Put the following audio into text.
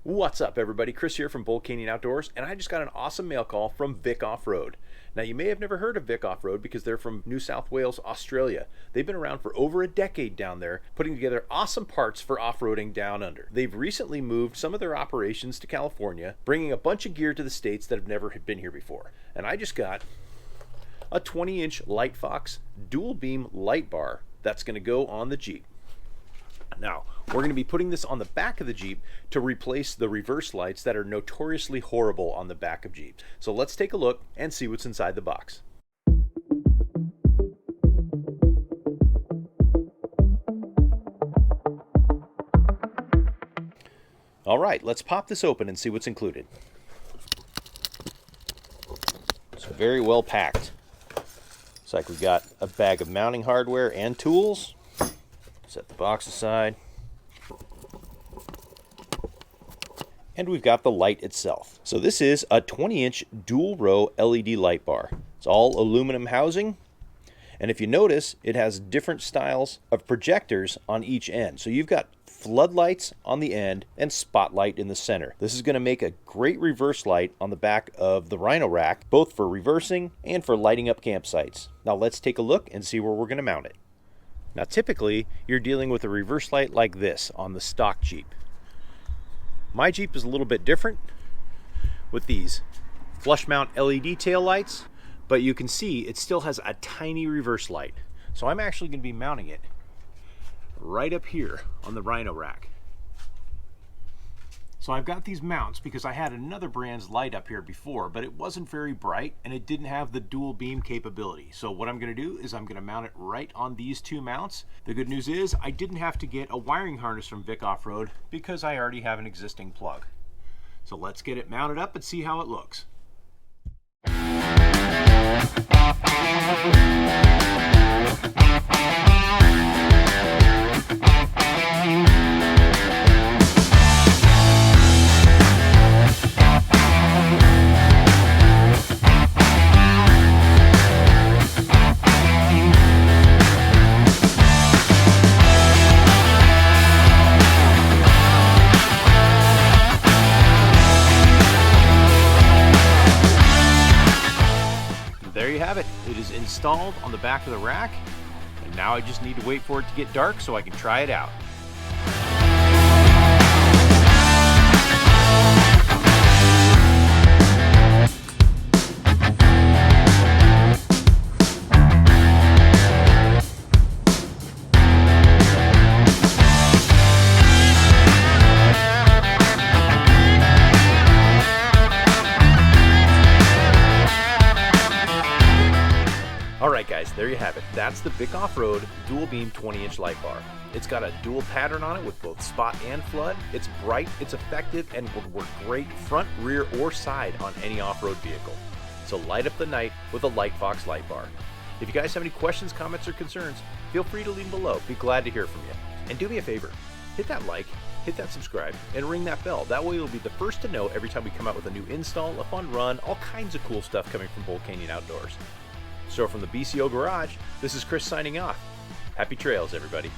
What's up, everybody? Chris here from Bold Canyon Outdoors, and I just got an awesome mail call from Vic Off-Road. Now, you may have never heard of Vic Off-Road because they're from New South Wales, Australia. They've been around for over a decade down there, putting together awesome parts for off-roading down under. They've recently moved some of their operations to California, bringing a bunch of gear to the States that have never been here before. And I just got a 20-inch LightFox dual beam light bar that's going to go on the Jeep. Now, we're going to be putting this on the back of the Jeep to replace the reverse lights that are notoriously horrible on the back of Jeeps. So let's take a look and see what's inside the box. All right, let's pop this open and see what's included. It's very well packed. Looks like we've got a bag of mounting hardware and tools. Set the box aside. And we've got the light itself. So this is a 20-inch dual row LED light bar. It's all aluminum housing. And if you notice, it has different styles of projectors on each end. So you've got floodlights on the end and spotlight in the center. This is going to make a great reverse light on the back of the Rhino rack, both for reversing and for lighting up campsites. Now let's take a look and see where we're going to mount it. Now typically, you're dealing with a reverse light like this on the stock Jeep. My Jeep is a little bit different with these flush mount LED tail lights, but you can see it still has a tiny reverse light. So I'm actually going to be mounting it right up here on the Rhino rack. So I've got these mounts because I had another brand's light up here before, but it wasn't very bright and it didn't have the dual beam capability. So what I'm going to do is I'm going to mount it right on these two mounts. The good news is I didn't have to get a wiring harness from Vic Off-Road because I already have an existing plug. So let's get it mounted up and see how it looks. There you have it. It is installed on the back of the rack, and now I just need to wait for it to get dark so I can try it out. Alright guys, there you have it. That's the Vic Off-Road dual beam 20-inch light bar. It's got a dual pattern on it with both spot and flood. It's bright, it's effective, and will work great front, rear, or side on any off-road vehicle. So light up the night with a LightFox light bar. If you guys have any questions, comments, or concerns, feel free to leave them below. Be glad to hear from you. And do me a favor, hit that like, hit that subscribe, and ring that bell. That way you'll be the first to know every time we come out with a new install, a fun run, all kinds of cool stuff coming from Bold Canyon Outdoors. So from the BCO Garage, this is Chris signing off. Happy trails, everybody.